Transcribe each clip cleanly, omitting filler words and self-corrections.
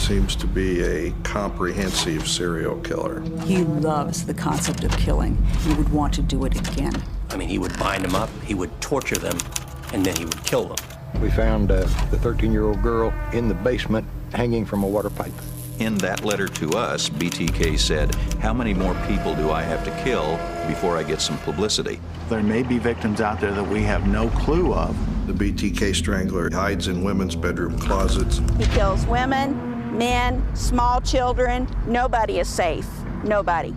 seems to be a comprehensive serial killer. He loves the concept of killing. He would want to do it again. I mean, he would bind them up, he would torture them, and then he would kill them. We found the 13-year-old girl in the basement hanging from a water pipe. In that letter to us, BTK said, "How many more people do I have to kill before I get some publicity?" There may be victims out there that we have no clue of. The BTK Strangler hides in women's bedroom closets. He kills women, men, small children. Nobody is safe. Nobody.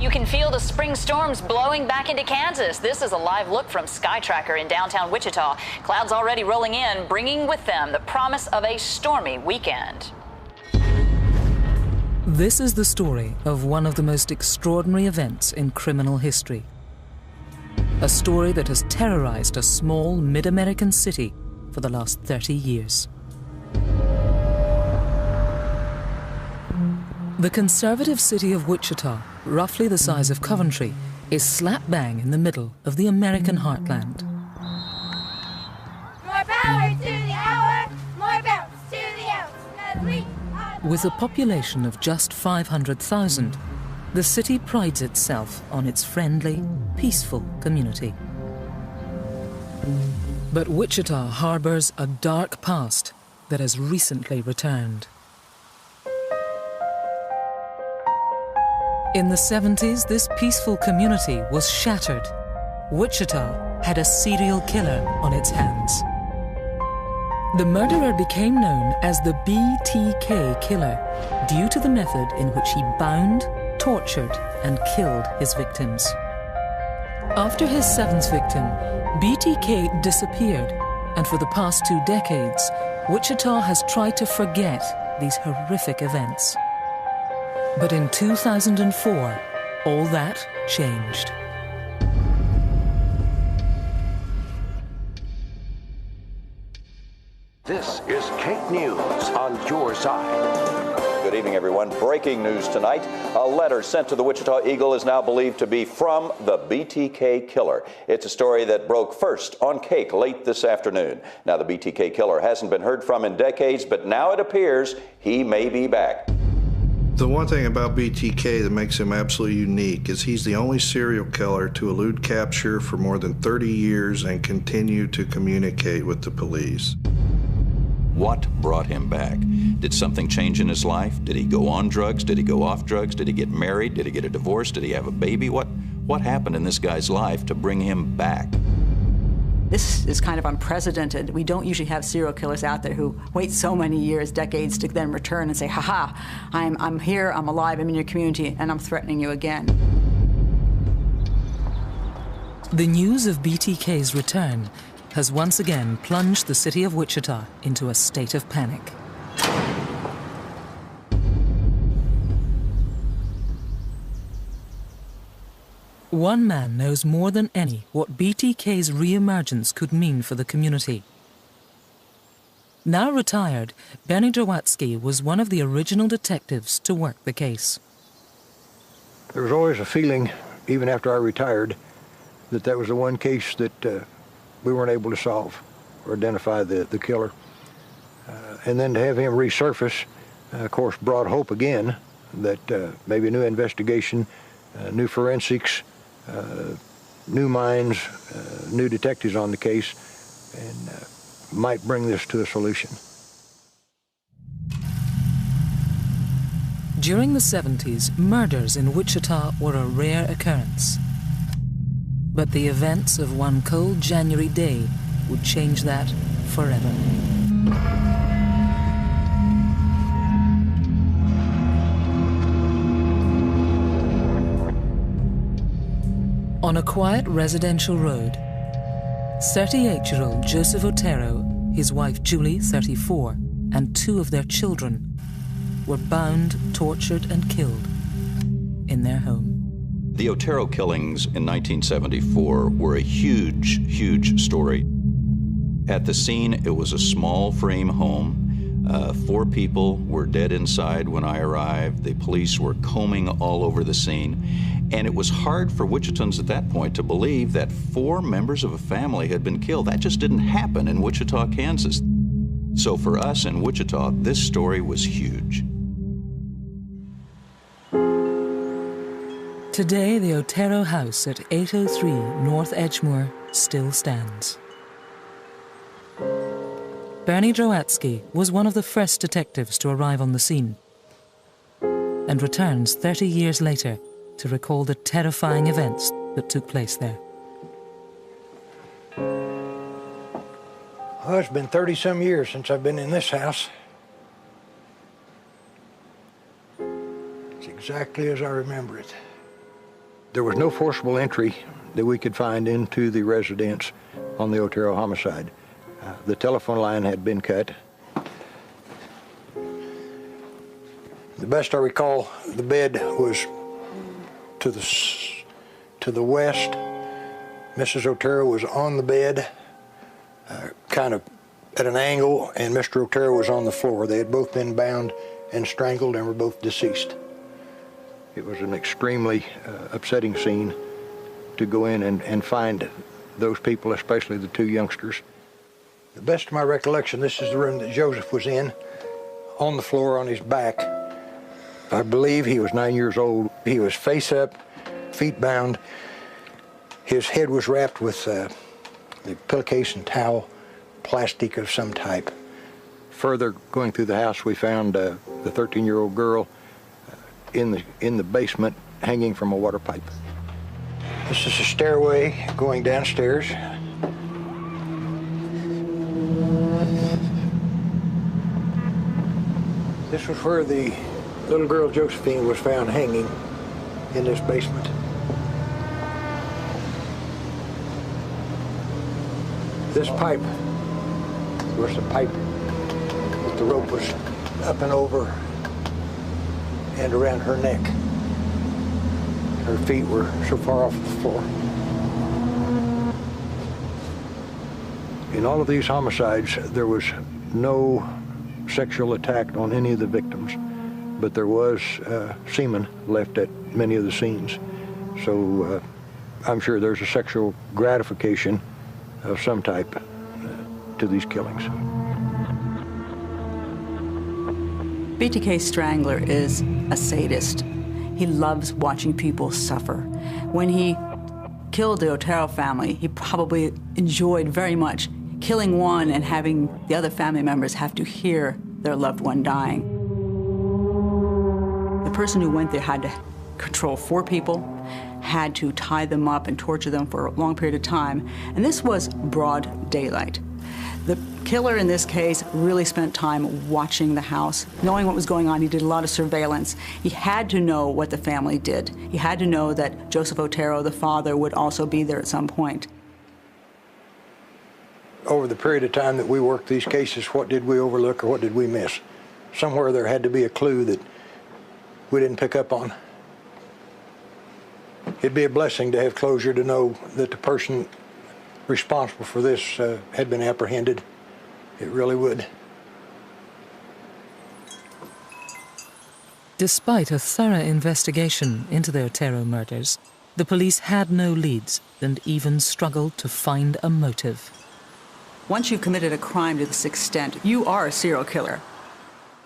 You can feel the spring storms blowing back into Kansas. This is a live look from Sky Tracker in downtown Wichita. Clouds already rolling in, bringing with them the promise of a stormy weekend. This is the story of one of the most extraordinary events in criminal history. A story that has terrorized a small mid-American city for the last 30 years. The conservative city of Wichita, roughly the size of Coventry, is slap bang in the middle of the American heartland. More power to the hour, more bounce to the ounce, 'cause we are... With a population of just 500,000, the city prides itself on its friendly, peaceful community. But Wichita harbors a dark past that has recently returned. In the 70s, this peaceful community was shattered. Wichita had a serial killer on its hands. The murderer became known as the BTK Killer due to the method in which he bound, tortured, and killed his victims. After his seventh victim, BTK disappeared, and for the past 2 decades, Wichita has tried to forget these horrific events. But in 2004, all that changed. This is Kate News on your side. Good evening, everyone. Breaking news tonight. A letter sent to the Wichita Eagle is now believed to be from the BTK Killer. It's a story that broke first on Cake late this afternoon. Now, the BTK Killer hasn't been heard from in decades, but now it appears he may be back. The one thing about BTK that makes him absolutely unique is he's the only serial killer to elude capture for more than 30 years and continue to communicate with the police. What brought him back? Did something change in his life? Did he go on drugs? Did he go off drugs? Did he get married? Did he get a divorce? Did he have a baby? What happened in this guy's life to bring him back? This is kind of unprecedented. We don't usually have serial killers out there who wait so many years, decades, to then return and say, "Ha-ha, I'm here, I'm alive, I'm in your community, and I'm threatening you again." The news of BTK's return has once again plunged the city of Wichita into a state of panic. One man knows more than any what BTK's re-emergence could mean for the community. Now retired, Benny Jawatsky was one of the original detectives to work the case. There was always a feeling, even after I retired, that that was the one case that we weren't able to solve or identify the killer. And then to have him resurface, of course, brought hope again that maybe a new investigation, new forensics, new minds, new detectives on the case, and might bring this to a solution. During the 70s, murders in Wichita were a rare occurrence. But the events of one cold January day would change that forever. On a quiet residential road, 38-year-old Joseph Otero, his wife Julie, 34, and 2 of their children were bound, tortured, and killed in their home. The Otero killings in 1974 were a huge, huge story. At the scene, it was a small frame home. 4 people were dead inside when I arrived. The police were combing all over the scene. And it was hard for Wichitans at that point to believe that 4 members of a family had been killed. That just didn't happen in Wichita, Kansas. So for us in Wichita, this story was huge. Today, the Otero house at 803 North Edgemoor still stands. Bernie Drowatsky was one of the first detectives to arrive on the scene and returns 30 years later to recall the terrifying events that took place there. Well, it's been 30-some years since I've been in this house. It's exactly as I remember it. There was no forcible entry that we could find into the residence on the Otero homicide. The telephone line had been cut. The best I recall, the bed was to the west. Mrs. Otero was on the bed, kind of at an angle, and Mr. Otero was on the floor. They had both been bound and strangled and were both deceased. It was an extremely upsetting scene to go in and find those people, especially the 2 youngsters. The best of my recollection, this is the room that Joseph was in, on the floor on his back. I believe he was 9 years old. He was face up, feet bound. His head was wrapped with the pillowcase and towel, plastic of some type. Further going through the house, we found the 13-year-old girl in the basement, hanging from a water pipe. This is a stairway going downstairs. This was where the little girl Josephine was found hanging, in this basement. This pipe was the pipe that the rope was up and over and around her neck. Her feet were so far off the floor. In all of these homicides, there was no sexual attack on any of the victims, but there was semen left at many of the scenes. So I'm sure there's a sexual gratification of some type to these killings. BTK Strangler is a sadist. He loves watching people suffer. When he killed the Otero family, he probably enjoyed very much killing one and having the other family members have to hear their loved one dying. The person who went there had to control 4 people, had to tie them up and torture them for a long period of time, and this was broad daylight. The killer in this case really spent time watching the house, knowing what was going on. He did a lot of surveillance. He had to know what the family did. He had to know that Joseph Otero, the father, would also be there at some point. Over the period of time that we worked these cases, what did we overlook or what did we miss? Somewhere there had to be a clue that we didn't pick up on. It'd be a blessing to have closure to know that the person responsible for this had been apprehended. It really would. Despite a thorough investigation into the Otero murders, the police had no leads and even struggled to find a motive. Once you've committed a crime to this extent, you are a serial killer.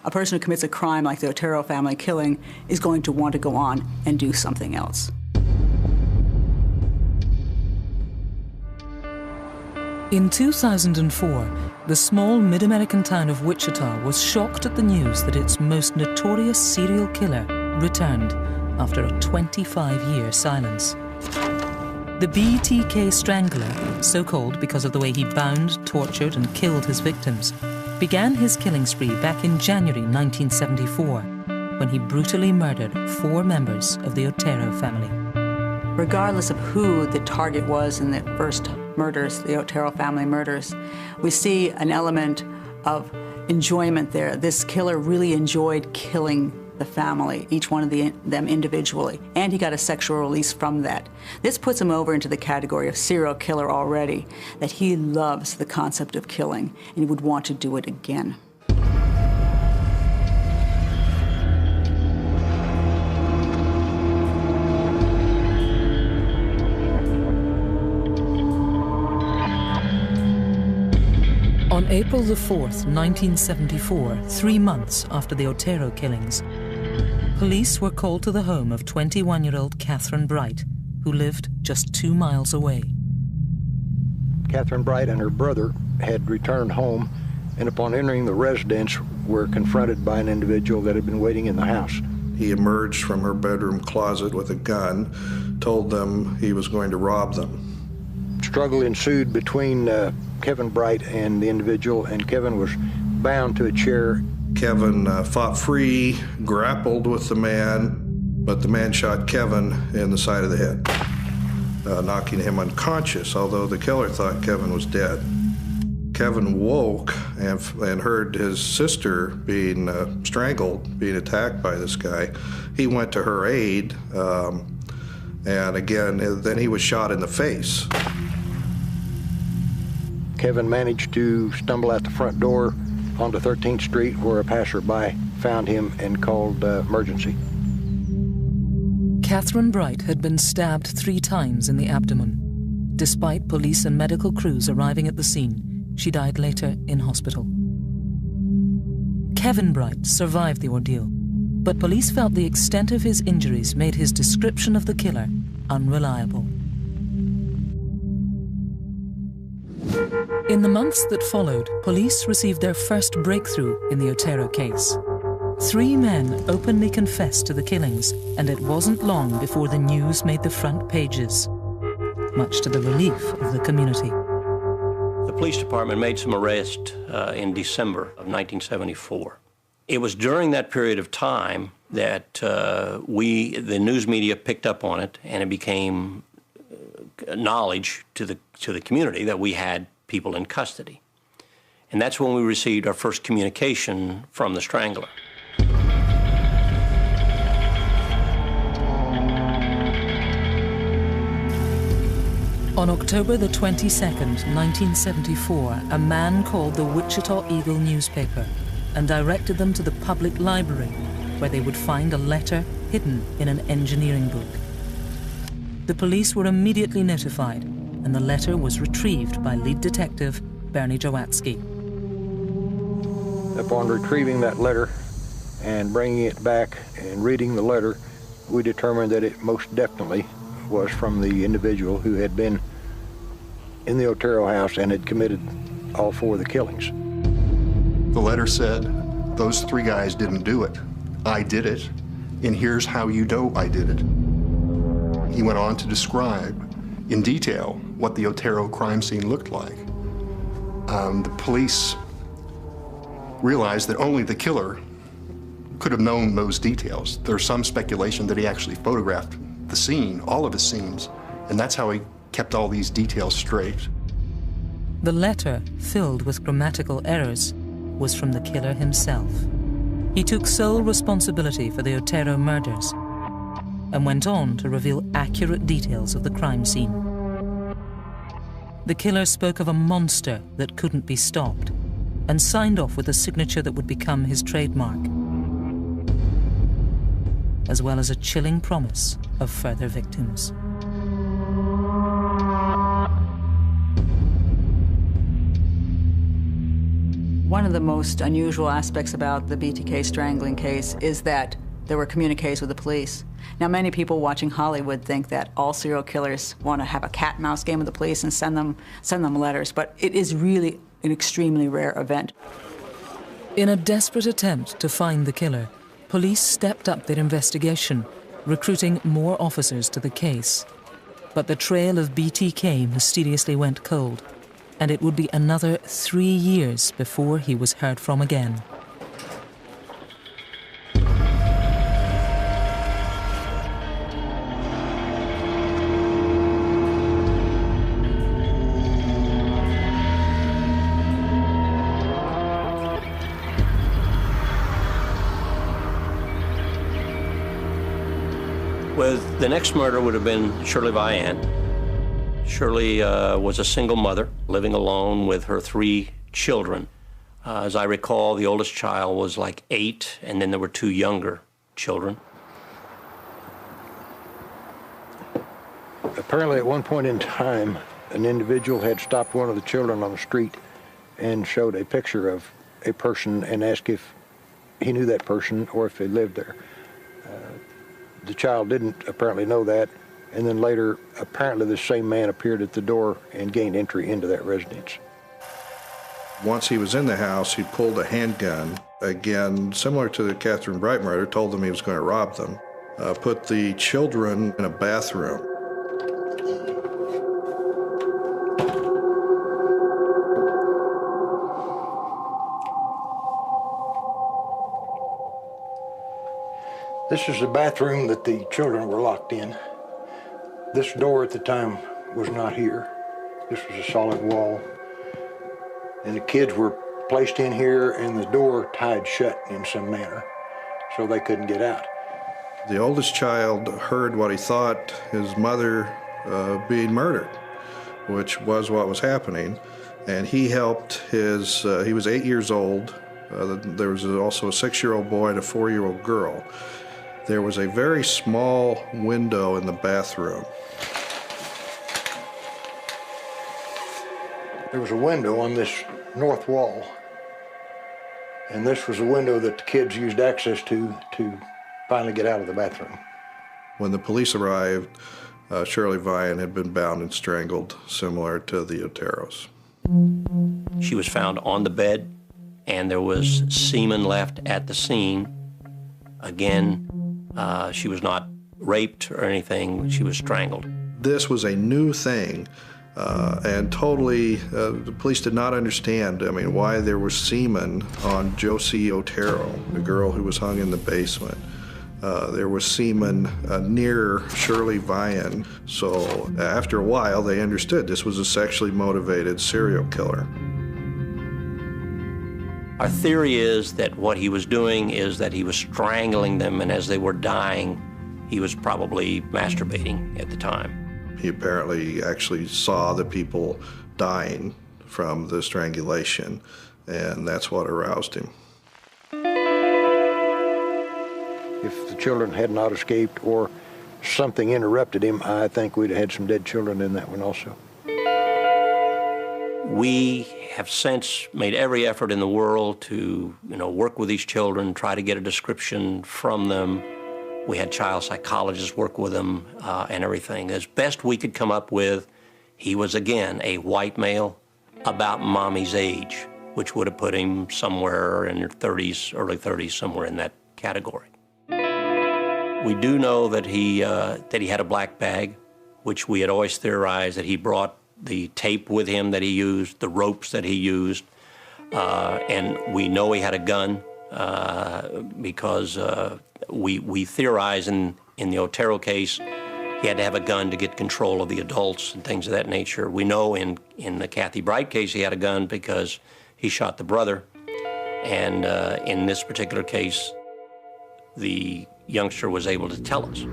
A person who commits a crime like the Otero family killing is going to want to go on and do something else. In 2004, the small mid-American town of Wichita was shocked at the news that its most notorious serial killer returned after a 25-year silence. The BTK Strangler, so called because of the way he bound, tortured, and killed his victims, began his killing spree back in January 1974, when he brutally murdered 4 members of the Otero family. Regardless of who the target was in the first murders, the Otero family murders, we see an element of enjoyment there. This killer really enjoyed killing the family, each one of them individually, and he got a sexual release from that. This puts him over into the category of serial killer already, that he loves the concept of killing, and he would want to do it again. April the 4th, 1974, 3 months after the Otero killings, police were called to the home of 21-year-old Catherine Bright, who lived just 2 miles away. Catherine Bright and her brother had returned home, and upon entering the residence were confronted by an individual that had been waiting in the house. He emerged from her bedroom closet with a gun, told them he was going to rob them. Struggle ensued between Kevin Bright and the individual, and Kevin was bound to a chair. Kevin fought free, grappled with the man, but the man shot Kevin in the side of the head, knocking him unconscious, although the killer thought Kevin was dead. Kevin woke and heard his sister being strangled, being attacked by this guy. He went to her aid, and again, then he was shot in the face. Kevin managed to stumble out the front door onto 13th Street, where a passerby found him and called emergency. Catherine Bright had been stabbed 3 times in the abdomen. Despite police and medical crews arriving at the scene, she died later in hospital. Kevin Bright survived the ordeal, but police felt the extent of his injuries made his description of the killer unreliable. In the months that followed, police received their first breakthrough in the Otero case. 3 men openly confessed to the killings, and it wasn't long before the news made the front pages, much to the relief of the community. The police department made some arrests in December of 1974. It was during that period of time that the news media picked up on it, and it became knowledge to the community that we had people in custody. And that's when we received our first communication from the Strangler. On October the 22nd, 1974, a man called the Wichita Eagle newspaper and directed them to the public library, where they would find a letter hidden in an engineering book. The police were immediately notified, and the letter was retrieved by lead detective Bernie Jowatsky. Upon retrieving that letter and bringing it back and reading the letter, we determined that it most definitely was from the individual who had been in the Otero house and had committed all 4 of the killings. The letter said, those 3 guys didn't do it. I did it, and here's how you know I did it. He went on to describe in detail what the Otero crime scene looked like. The police realized that only the killer could have known those details. There's some speculation that he actually photographed the scene, all of his scenes, and that's how he kept all these details straight. The letter, filled with grammatical errors, was from the killer himself. He took sole responsibility for the Otero murders and went on to reveal accurate details of the crime scene. The killer spoke of a monster that couldn't be stopped and signed off with a signature that would become his trademark, as well as a chilling promise of further victims. One of the most unusual aspects about the BTK strangling case is that there were communiques with the police. Now, many people watching Hollywood think that all serial killers want to have a cat-and-mouse game with the police and send them letters, but it is really an extremely rare event. In a desperate attempt to find the killer, police stepped up their investigation, recruiting more officers to the case. But the trail of BTK mysteriously went cold, and it would be another 3 years before he was heard from again. With the next murder would have been Shirley Vian. Shirley was a single mother living alone with her 3 children. As I recall, the oldest child was like 8, and then there were 2 younger children. Apparently, at one point in time, an individual had stopped one of the children on the street and showed a picture of a person and asked if he knew that person or if they lived there. The child didn't apparently know that, and then later, apparently the same man appeared at the door and gained entry into that residence. Once he was in the house, he pulled a handgun, again, similar to the Catherine Bright murder, told them he was going to rob them, put the children in a bathroom. This is the bathroom that the children were locked in. This door at the time was not here. This was a solid wall. And the kids were placed in here and the door tied shut in some manner, so they couldn't get out. The oldest child heard what he thought his mother being murdered, which was what was happening. And he helped his, he was 8 years old. There was also a 6-year-old boy and a 4-year-old girl. There was a very small window in the bathroom. There was a window on this north wall, and this was a window that the kids used access to finally get out of the bathroom. When the police arrived, Shirley Vian had been bound and strangled, similar to the Oteros. She was found on the bed, and there was semen left at the scene. Again, she was not raped or anything, she was strangled. This was a new thing, and totally, the police did not understand, why there was semen on Josie Otero, the girl who was hung in the basement. There was semen near Shirley Vian, so after a while they understood this was a sexually motivated serial killer. Our theory is that what he was doing is that he was strangling them, and as they were dying, he was probably masturbating at the time. He apparently actually saw the people dying from the strangulation, and that's what aroused him. If the children had not escaped or something interrupted him, I think we'd have had some dead children in that one also. We have since made every effort in the world to, work with these children, try to get a description from them. We had child psychologists work with them and everything. As best we could come up with, he was, again, a white male about mommy's age, which would have put him somewhere in their 30s, early 30s, somewhere in that category. We do know that he had a black bag, which we had always theorized that he brought the tape with him that he used, the ropes that he used, and we know he had a gun because we theorize in the Otero case he had to have a gun to get control of the adults and things of that nature. We know in the Kathy Bright case he had a gun because he shot the brother, and in this particular case the youngster was able to tell us.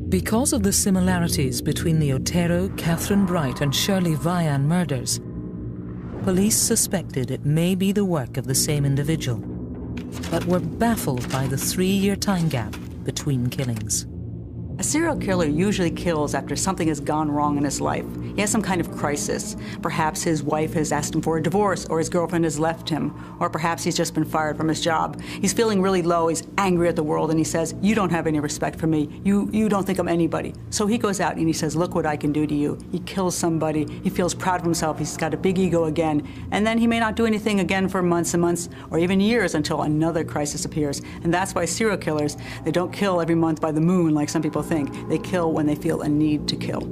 Because of the similarities between the Otero, Catherine Bright, and Shirley Vian murders, police suspected it may be the work of the same individual, but were baffled by the 3-year time gap between killings. A serial killer usually kills after something has gone wrong in his life. He has some kind of crisis. Perhaps his wife has asked him for a divorce, or his girlfriend has left him, or perhaps he's just been fired from his job. He's feeling really low, he's angry at the world, and he says, "You don't have any respect for me. You don't think I'm anybody." So he goes out and he says, "Look what I can do to you." He kills somebody, he feels proud of himself, he's got a big ego again, and then he may not do anything again for months and months, or even years, until another crisis appears. And that's why serial killers, they don't kill every month by the moon like some people think. They kill when they feel a need to kill.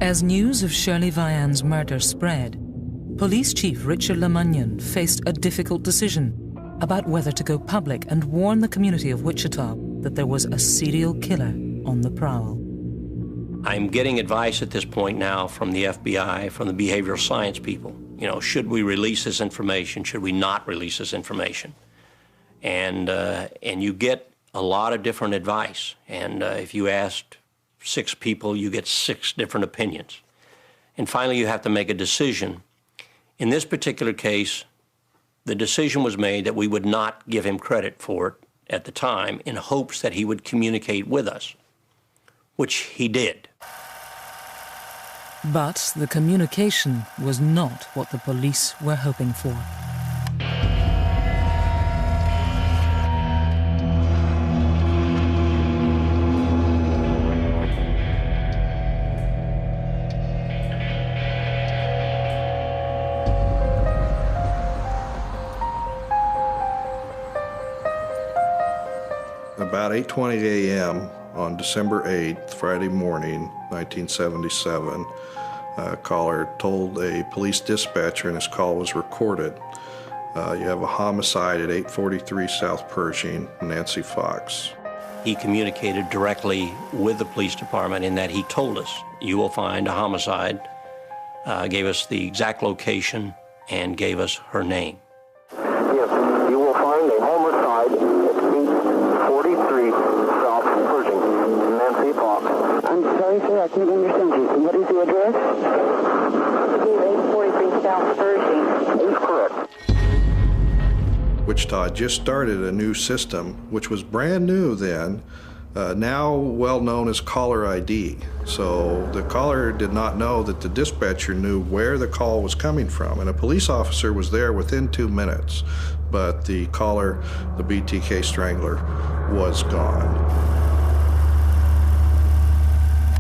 As news of Shirley Vian's murder spread, Police Chief Richard Lemunyon faced a difficult decision about whether to go public and warn the community of Wichita that there was a serial killer on the prowl. I'm getting advice at this point now from the FBI, from the behavioral science people. Should we release this information? Should we not release this information? And you get a lot of different advice, and if you asked 6 people, you get 6 different opinions. And finally, you have to make a decision. In this particular case, the decision was made that we would not give him credit for it at the time in hopes that he would communicate with us, which he did. But the communication was not what the police were hoping for. About 8:20 a.m. on December 8th, Friday morning, 1977, a caller told a police dispatcher, and his call was recorded, you have a homicide at 843 South Pershing, Nancy Fox. He communicated directly with the police department in that he told us, you will find a homicide, gave us the exact location, and gave us her name. Yes, you will find a homicide at 843 South Pershing, Nancy Fox. I'm sorry, sir, I can't understand you. What is the address? 843 South Pershing. That's correct. Wichita just started a new system, which was brand new then, now well known as caller ID. So the caller did not know that the dispatcher knew where the call was coming from, and a police officer was there within 2 minutes, but the caller, the BTK Strangler, was gone.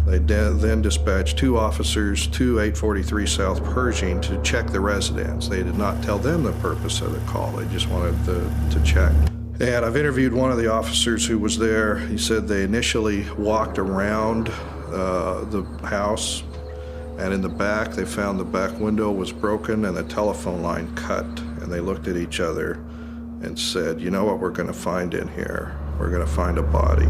They then dispatched 2 officers to 843 South Pershing to check the residence. They did not tell them the purpose of the call. They just wanted to check. And I've interviewed one of the officers who was there. He said they initially walked around the house, and in the back they found the back window was broken and the telephone line cut. And they looked at each other and said, you know what we're going to find in here? We're going to find a body.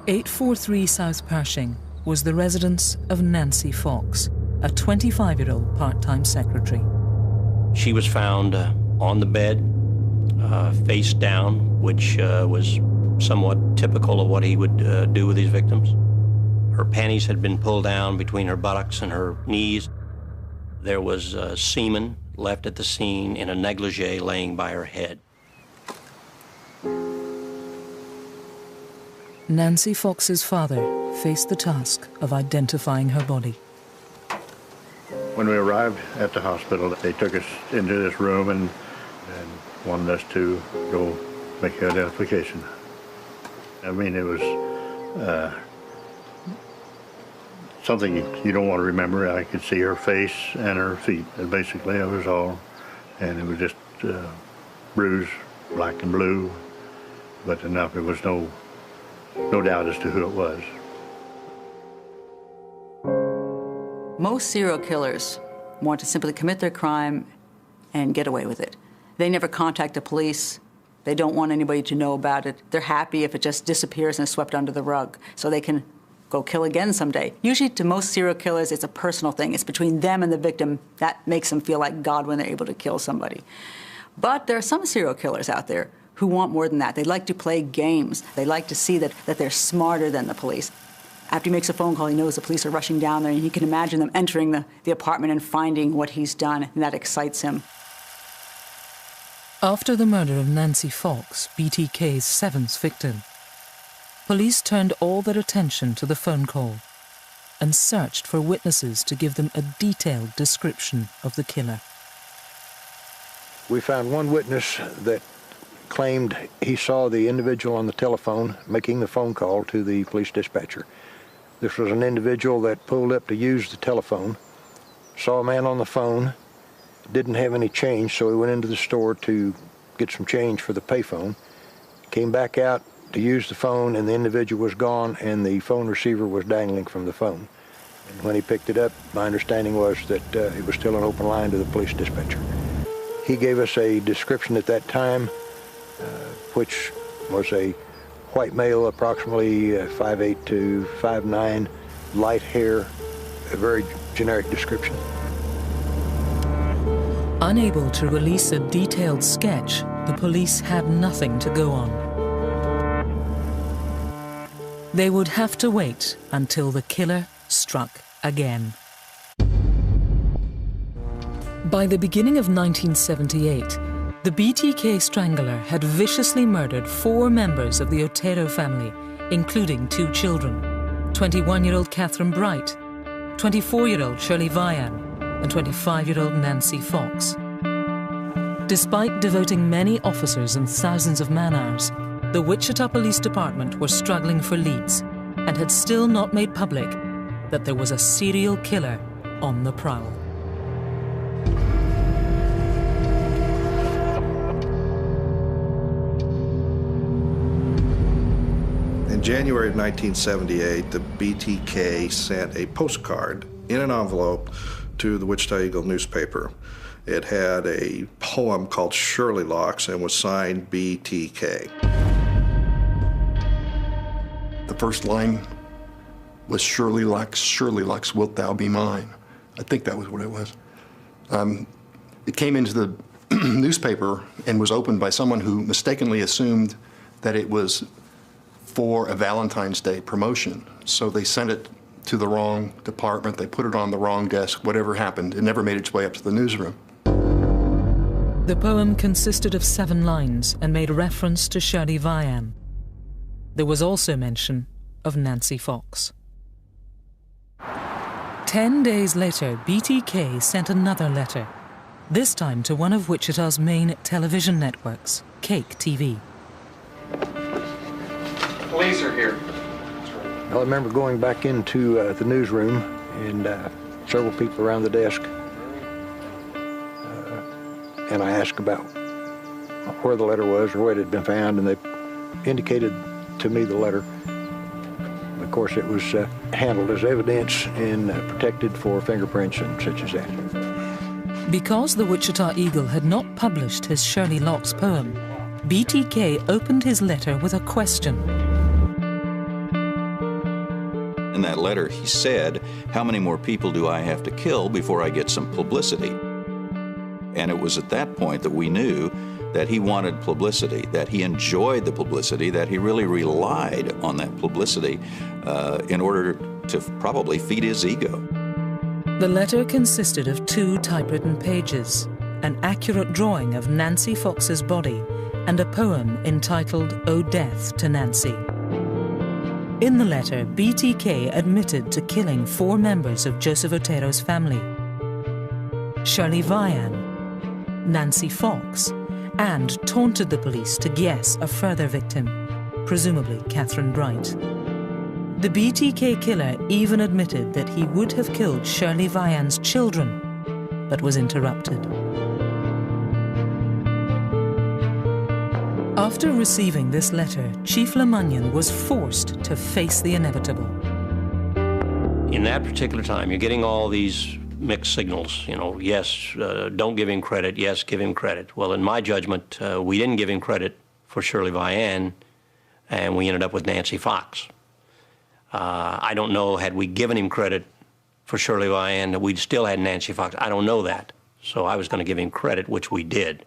843 South Pershing was the residence of Nancy Fox, a 25-year-old part-time secretary. She was found on the bed, face down, which was somewhat typical of what he would do with his victims. Her panties had been pulled down between her buttocks and her knees. There was semen left at the scene in a negligee laying by her head. Nancy Fox's father faced the task of identifying her body. When we arrived at the hospital, they took us into this room and wanted us to go make an identification. I mean, it was something you don't want to remember. I could see her face and her feet, and basically that was all. And it was just bruised, black and blue, but enough. It was no doubt as to who it was. Most serial killers want to simply commit their crime and get away with it. They never contact the police. They don't want anybody to know about it. They're happy if it just disappears and is swept under the rug so they can go kill again someday. Usually to most serial killers, it's a personal thing. It's between them and the victim. That makes them feel like God when they're able to kill somebody. But there are some serial killers out there who want more than that. They like to play games. They like to see that they're smarter than the police. After he makes a phone call, he knows the police are rushing down there, and he can imagine them entering the apartment and finding what he's done, and that excites him. After the murder of Nancy Fox, BTK's 7th victim, police turned all their attention to the phone call and searched for witnesses to give them a detailed description of the killer. We found one witness that claimed he saw the individual on the telephone making the phone call to the police dispatcher. This was an individual that pulled up to use the telephone, saw a man on the phone, didn't have any change, so he went into the store to get some change for the payphone, came back out to use the phone, and the individual was gone, and the phone receiver was dangling from the phone. And when he picked it up, my understanding was that it was still an open line to the police dispatcher. He gave us a description at that time, which was a white male, approximately 5'8" to 5'9", light hair, a very generic description. Unable to release a detailed sketch, the police had nothing to go on. They would have to wait until the killer struck again. By the beginning of 1978, The BTK Strangler had viciously murdered 4 members of the Otero family, including 2 children, 21-year-old Catherine Bright, 24-year-old Shirley Vian, and 25-year-old Nancy Fox. Despite devoting many officers and thousands of man-hours, the Wichita Police Department were struggling for leads and had still not made public that there was a serial killer on the prowl. In January of 1978, the BTK sent a postcard in an envelope to the Wichita Eagle newspaper. It had a poem called Shirley Locks and was signed BTK. The first line was Shirley Locks, wilt thou be mine? I think that was what it was. It came into the newspaper and was opened by someone who mistakenly assumed that it was for a Valentine's Day promotion. So they sent it to the wrong department, they put it on the wrong desk, whatever happened, it never made its way up to the newsroom. The poem consisted of 7 lines and made reference to Shirley Vian. There was also mention of Nancy Fox. 10 days later, BTK sent another letter, this time to one of Wichita's main television networks, Cake TV. Police are here. I remember going back into the newsroom and several people around the desk, and I asked about where the letter was or where it had been found, and they indicated to me the letter. Of course, it was handled as evidence and protected for fingerprints and such as that. Because the Wichita Eagle had not published his Shirley Locks poem, BTK opened his letter with a question. In that letter, he said, how many more people do I have to kill before I get some publicity? And it was at that point that we knew that he wanted publicity, that he enjoyed the publicity, that he really relied on that publicity in order to probably feed his ego. The letter consisted of 2 typewritten pages, an accurate drawing of Nancy Fox's body, and a poem entitled "O Death to Nancy." In the letter, BTK admitted to killing 4 members of Joseph Otero's family: Shirley Vian, Nancy Fox, and taunted the police to guess a further victim, presumably Catherine Bright. The BTK killer even admitted that he would have killed Shirley Vian's children, but was interrupted. After receiving this letter, Chief LeMunyon was forced to face the inevitable. In that particular time, you're getting all these mixed signals, you know, yes, don't give him credit, yes, give him credit. Well, in my judgment, we didn't give him credit for Shirley Vian, and we ended up with Nancy Fox. I don't know, had we given him credit for Shirley Vian, we'd still had Nancy Fox. I don't know that. So I was going to give him credit, which we did.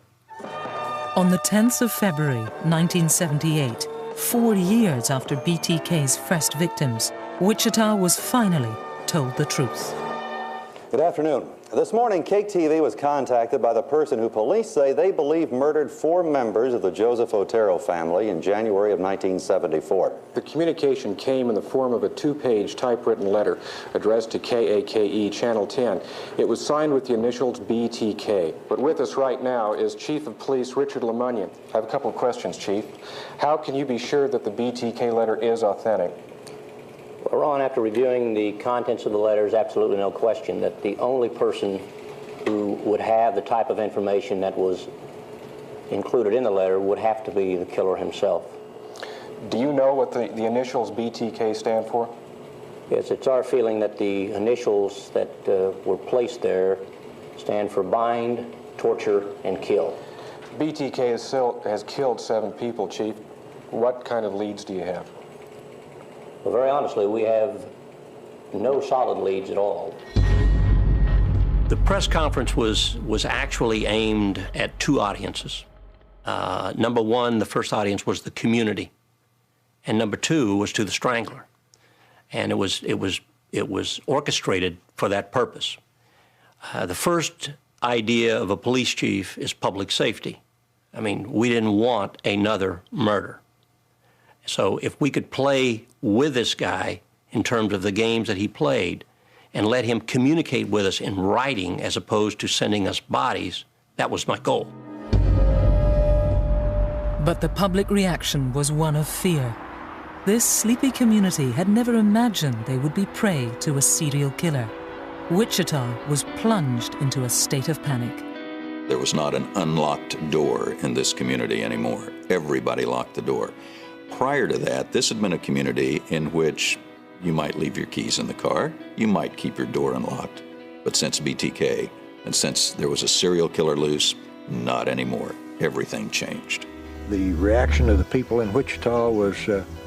On the 10th of February, 1978, 4 years after BTK's first victims, Wichita was finally told the truth. Good afternoon. This morning, Cake TV was contacted by the person who police say they believe murdered 4 members of the Joseph Otero family in January of 1974. The communication came in the form of a 2-page typewritten letter addressed to KAKE Channel 10. It was signed with the initials BTK. But with us right now is Chief of Police Richard LeMunyon. I have a couple of questions, Chief. How can you be sure that the BTK letter is authentic? Well, Ron, after reviewing the contents of the letter, there's absolutely no question that the only person who would have the type of information that was included in the letter would have to be the killer himself. Do you know what the initials BTK stand for? Yes, it's our feeling that the initials that were placed there stand for bind, torture, and kill. BTK has killed 7 people, Chief. What kind of leads do you have? Well, very honestly, we have no solid leads at all. The press conference was actually aimed at 2 audiences. Number 1, the first audience was the community, and number 2 was to the Strangler, and it was orchestrated for that purpose. The first idea of a police chief is public safety. I mean, we didn't want another murder. So if we could play with this guy in terms of the games that he played and let him communicate with us in writing as opposed to sending us bodies, that was my goal. But the public reaction was one of fear. This sleepy community had never imagined they would be prey to a serial killer. Wichita was plunged into a state of panic. There was not an unlocked door in this community anymore. Everybody locked the door. Prior to that, this had been a community in which you might leave your keys in the car, you might keep your door unlocked. But since BTK, and since there was a serial killer loose, not anymore. Everything changed. The reaction of the people in Wichita was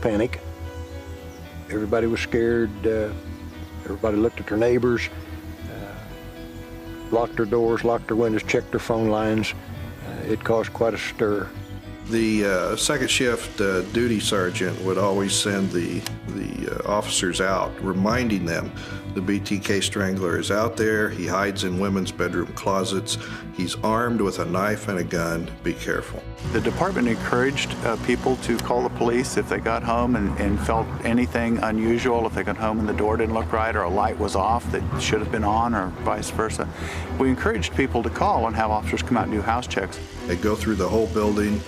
panic. Everybody was scared. Everybody looked at their neighbors, locked their doors, locked their windows, checked their phone lines. It caused quite a stir. The second shift duty sergeant would always send the officers out, reminding them the BTK Strangler is out there. He hides in women's bedroom closets. He's armed with a knife and a gun. Be careful. The department encouraged people to call the police if they got home and felt anything unusual, if they got home and the door didn't look right or a light was off that should have been on or vice versa. We encouraged people to call and have officers come out and do house checks. They'd go through the whole building,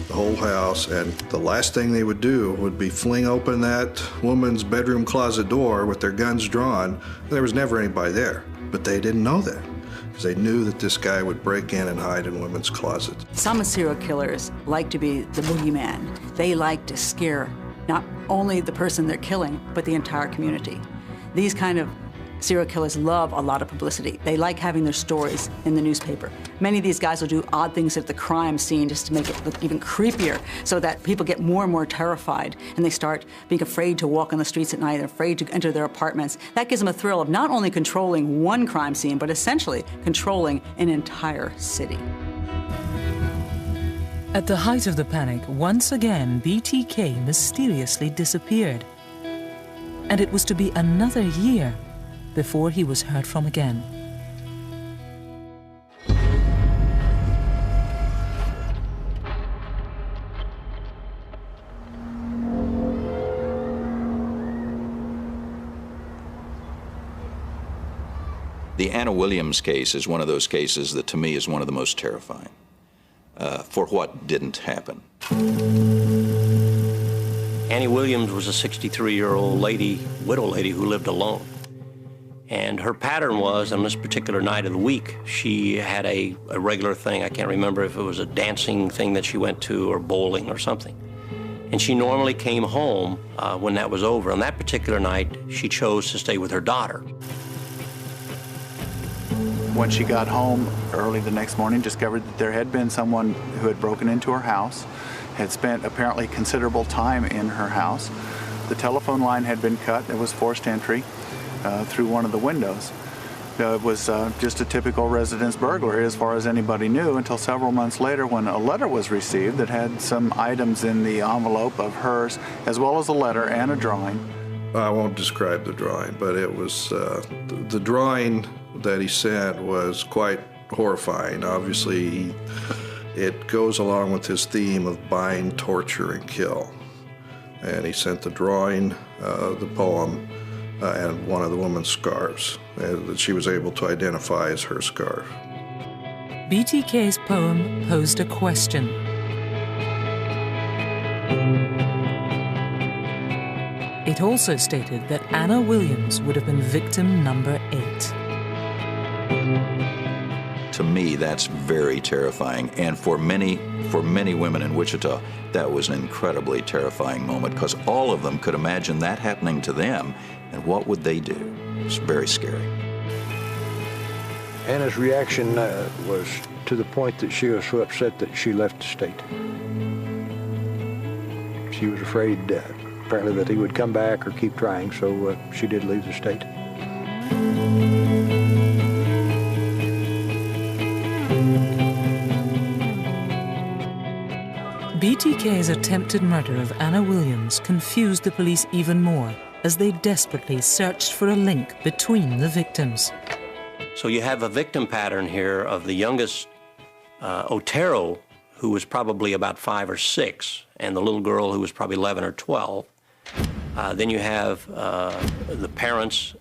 the whole house, and the last thing they would do would be fling open that woman's bedroom closet door with their guns drawn. There was never anybody there, but they didn't know that, because they knew that this guy would break in and hide in women's closets. Some serial killers like to be the boogeyman. They like to scare not only the person they're killing, but the entire community. These kind of serial killers love a lot of publicity. They like having their stories in the newspaper. Many of these guys will do odd things at the crime scene just to make it look even creepier, so that people get more and more terrified, and they start being afraid to walk on the streets at night, they're afraid to enter their apartments. That gives them a thrill of not only controlling one crime scene, but essentially controlling an entire city. At the height of the panic, once again, BTK mysteriously disappeared. And it was to be another year before he was heard from again. The Anna Williams case is one of those cases that to me is one of the most terrifying for what didn't happen. Annie Williams was a 63-year-old widow lady who lived alone. And her pattern was, on this particular night of the week, she had a regular thing. I can't remember if it was a dancing thing that she went to or bowling or something. And she normally came home when that was over. On that particular night, she chose to stay with her daughter. When she got home early the next morning, discovered that there had been someone who had broken into her house, had spent apparently considerable time in her house. The telephone line had been cut. There was forced entry through one of the windows. It was just a typical residence burglary as far as anybody knew, until several months later when a letter was received that had some items in the envelope of hers, as well as a letter and a drawing. I won't describe the drawing, but it was, the drawing that he sent was quite horrifying. Obviously, it goes along with his theme of bind, torture, and kill. And he sent the drawing, the poem, and one of the woman's scarves that she was able to identify as her scarf. BTK's poem posed a question. It also stated that Anna Williams would have been victim number 8. To me, that's very terrifying, and for many women in Wichita, that was an incredibly terrifying moment, because all of them could imagine that happening to them, and what would they do? It's very scary. Anna's reaction was to the point that she was so upset that she left the state. She was afraid, apparently, that he would come back or keep trying, so she did leave the state. BTK's attempted murder of Anna Williams confused the police even more as they desperately searched for a link between the victims. So you have a victim pattern here of the youngest, Otero, who was probably about 5 or 6, and the little girl who was probably 11 or 12. Then you have the parents.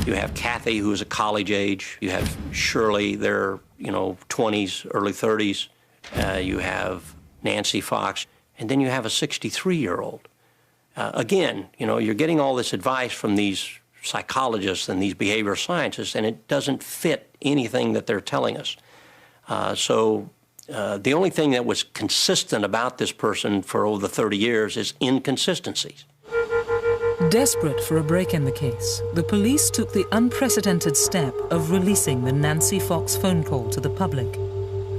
You have Kathy, who is a college age. You have Shirley, they're 20s, early 30s. You have Nancy Fox, and then you have a 63-year-old. Again, you're getting all this advice from these psychologists and these behavioral scientists, and it doesn't fit anything that they're telling us. So the only thing that was consistent about this person for over 30 years is inconsistencies. Desperate for a break in the case, the police took the unprecedented step of releasing the Nancy Fox phone call to the public,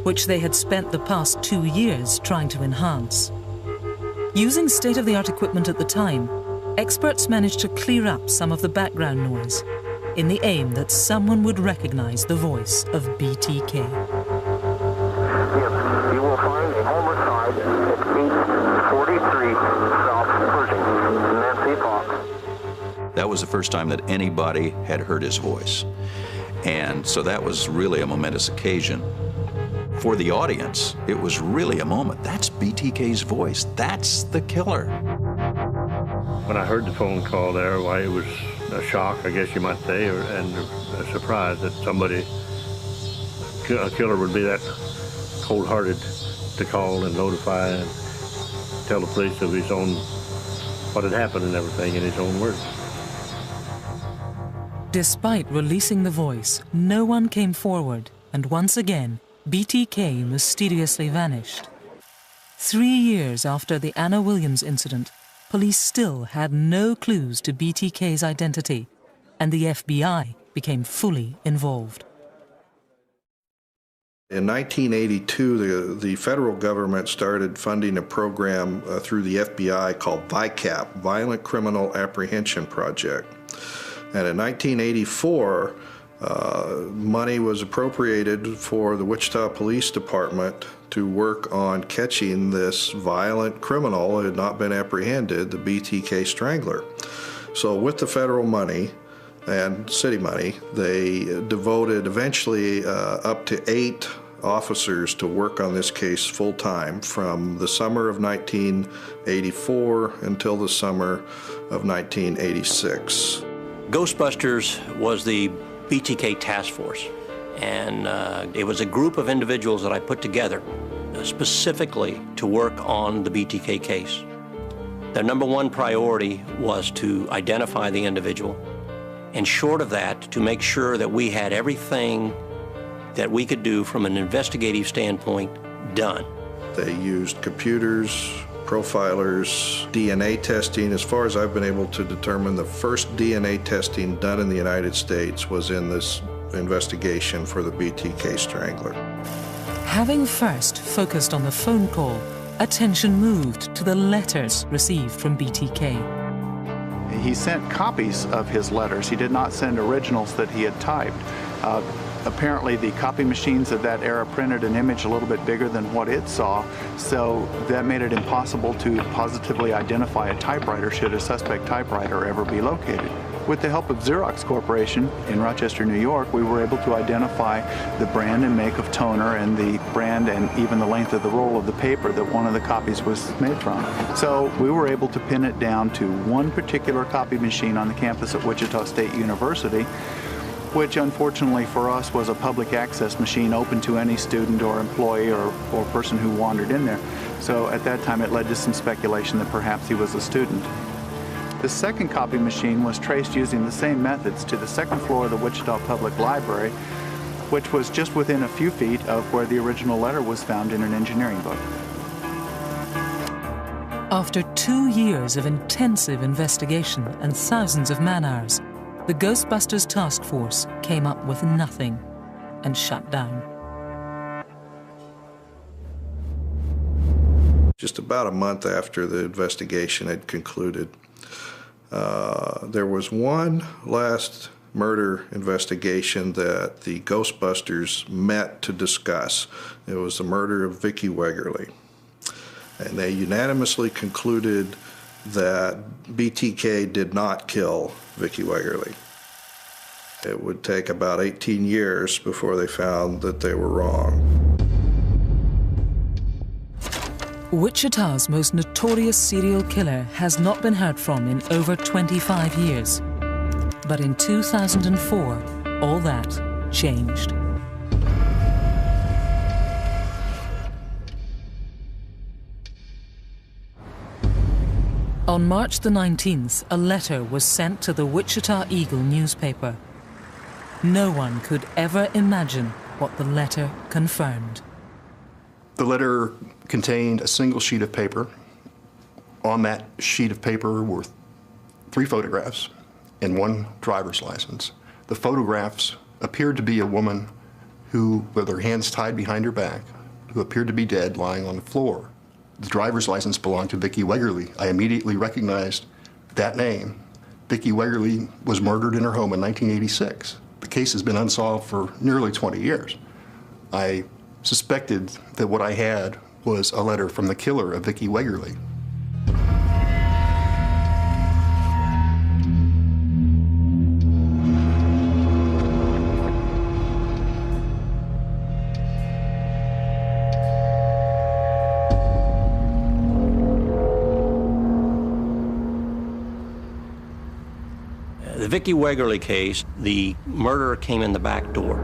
which they had spent the past 2 years trying to enhance. Using state-of-the-art equipment at the time, experts managed to clear up some of the background noise in the aim that someone would recognize the voice of BTK. Yes, you will find a homicide at 843 South Pershing, Nancy Fox. That was the first time that anybody had heard his voice. And so that was really a momentous occasion. For the audience, it was really a moment. That's BTK's voice. That's the killer. When I heard the phone call there, why, it was a shock, I guess you might say, and a surprise that somebody, a killer would be that cold-hearted to call and notify and tell the police of his own, what had happened and everything in his own words. Despite releasing the voice, no one came forward, and once again, BTK mysteriously vanished. 3 years after the Anna Williams incident, police still had no clues to BTK's identity, and the FBI became fully involved. In 1982, the federal government started funding a program through the FBI called VICAP, Violent Criminal Apprehension Project. And in 1984, money was appropriated for the Wichita Police Department to work on catching this violent criminal who had not been apprehended, the BTK Strangler. So with the federal money and city money, they devoted eventually up to 8 officers to work on this case full-time from the summer of 1984 until the summer of 1986. Ghostbusters was the BTK task force, and it was a group of individuals that I put together specifically to work on the BTK case. Their number one priority was to identify the individual, and short of that, to make sure that we had everything that we could do from an investigative standpoint done. They used computers, profilers, DNA testing. As far as I've been able to determine, the first DNA testing done in the United States was in this investigation for the BTK Strangler. Having first focused on the phone call, attention moved to the letters received from BTK. He sent copies of his letters. He did not send originals that he had typed. Apparently the copy machines of that era printed an image a little bit bigger than what it saw, so that made it impossible to positively identify a typewriter should a suspect typewriter ever be located. With the help of Xerox Corporation in Rochester, New York, we were able to identify the brand and make of toner and the brand and even the length of the roll of the paper that one of the copies was made from. So we were able to pin it down to one particular copy machine on the campus at Wichita State University, which unfortunately for us was a public access machine open to any student or employee or person who wandered in there. So at that time it led to some speculation that perhaps he was a student. The second copy machine was traced using the same methods to the second floor of the Wichita Public Library, which was just within a few feet of where the original letter was found in an engineering book. After 2 years of intensive investigation and thousands of man-hours, the Ghostbusters task force came up with nothing and shut down. Just about a month after the investigation had concluded, there was one last murder investigation that the Ghostbusters met to discuss. It was the murder of Vicki Wegerle. And they unanimously concluded that BTK did not kill Vicki Wegerle. It would take about 18 years before they found that they were wrong. Wichita's most notorious serial killer has not been heard from in over 25 years. But in 2004, all that changed. On March the 19th, a letter was sent to the Wichita Eagle newspaper. No one could ever imagine what the letter confirmed. The letter contained a single sheet of paper. On that sheet of paper were 3 photographs and 1 driver's license. The photographs appeared to be a woman who, with her hands tied behind her back, who appeared to be dead, lying on the floor. The driver's license belonged to Vicki Wegerle. I immediately recognized that name. Vicki Wegerle was murdered in her home in 1986. The case has been unsolved for nearly 20 years. I suspected that what I had was a letter from the killer of Vicki Wegerle. The Vicki Wegerle case, the murderer came in the back door.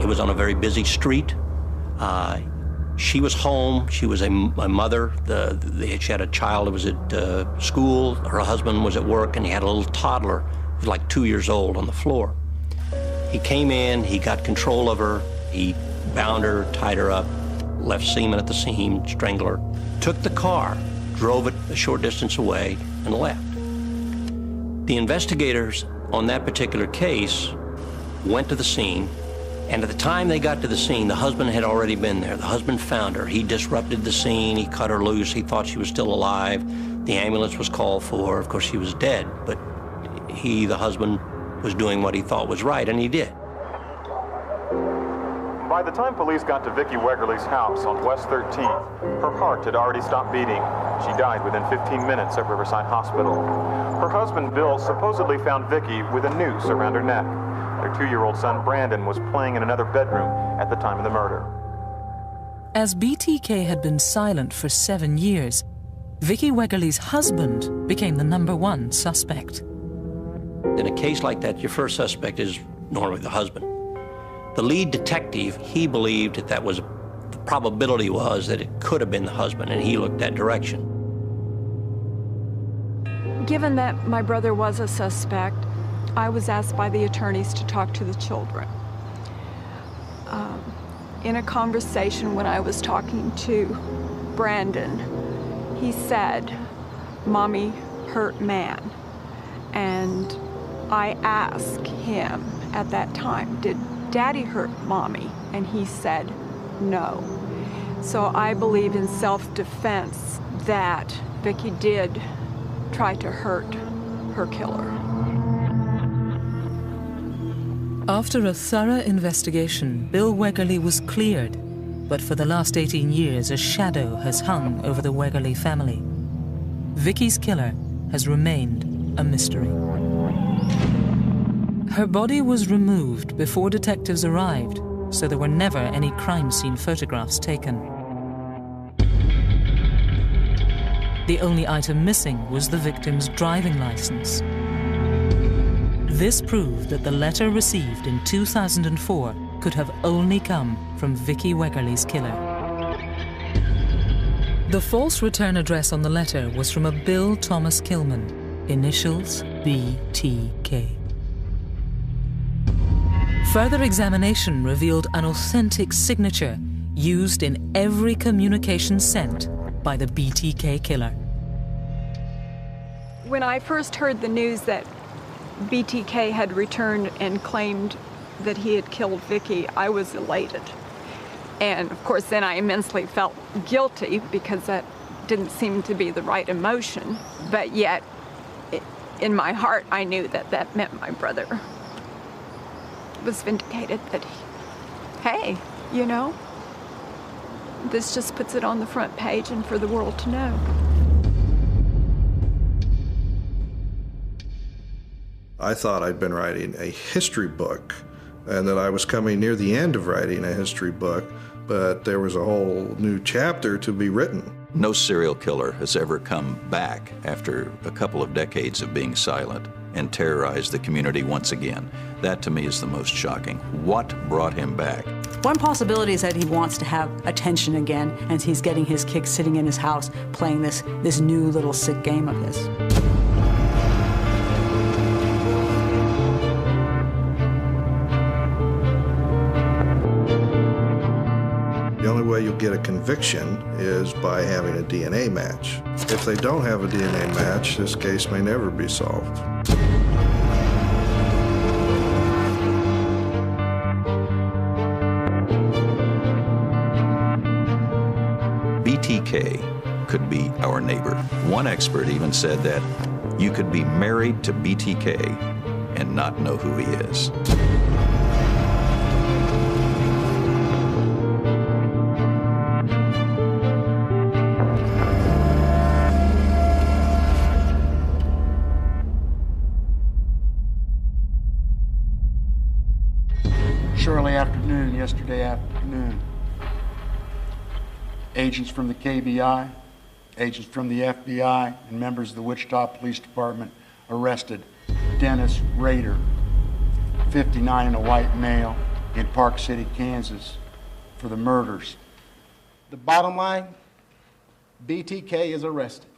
It was on a very busy street. She was home. She was a mother. She had a child that was at school. Her husband was at work, and he had a little toddler who was like 2 years old on the floor. He came in. He got control of her. He bound her, tied her up, left semen at the scene, strangled her, took the car, drove it a short distance away, and left. The investigators on that particular case went to the scene, and at the time they got to the scene, the husband had already been there. The husband found her. He disrupted the scene. He cut her loose. He thought she was still alive. The ambulance was called for. Of course, she was dead, but he, the husband, was doing what he thought was right, and he did. By the time police got to Vicki Wegerle's house on West 13th, her heart had already stopped beating. She died within 15 minutes at Riverside Hospital. Her husband, Bill, supposedly found Vicki with a noose around her neck. Their 2-year-old son, Brandon, was playing in another bedroom at the time of the murder. As BTK had been silent for 7 years, Vicki Wegerle's husband became the #1 suspect. In a case like that, your first suspect is normally the husband. The lead detective, he believed that the probability was that it could have been the husband, and he looked that direction. Given that my brother was a suspect, I was asked by the attorneys to talk to the children. In a conversation when I was talking to Brandon, he said, "Mommy hurt man." And I asked him at that time, "Did Daddy hurt Mommy?" And he said, "No." So I believe in self-defense that Vicki did try to hurt her killer. After a thorough investigation, Bill Wegerle was cleared, but for the last 18 years, a shadow has hung over the Wegerle family. Vicki's killer has remained a mystery. Her body was removed before detectives arrived, so there were never any crime scene photographs taken. The only item missing was the victim's driving license. This proved that the letter received in 2004 could have only come from Vicki Wegerle's killer. The false return address on the letter was from a Bill Thomas Kilman, initials BTK. Further examination revealed an authentic signature used in every communication sent by the BTK killer. When I first heard the news that BTK had returned and claimed that he had killed Vicki, I was elated. And of course then I immensely felt guilty because that didn't seem to be the right emotion. But yet, in my heart, I knew that that meant my brother was vindicated, that hey, you know, this just puts it on the front page and for the world to know. I thought I'd been writing a history book and that I was coming near the end of writing a history book, but there was a whole new chapter to be written. No serial killer has ever come back after a couple of decades of being silent and terrorized the community once again. That to me is the most shocking. What brought him back? One possibility is that he wants to have attention again, and he's getting his kicks sitting in his house playing this new little sick game of his. The only way you'll get a conviction is by having a DNA match. If they don't have a DNA match, this case may never be solved. BTK could be our neighbor. One expert even said that you could be married to BTK and not know who he is. Shortly after noon, yesterday afternoon, agents from the KBI, agents from the FBI, and members of the Wichita Police Department arrested Dennis Rader, 59, and a white male, in Park City, Kansas, for the murders. The bottom line, BTK is arrested.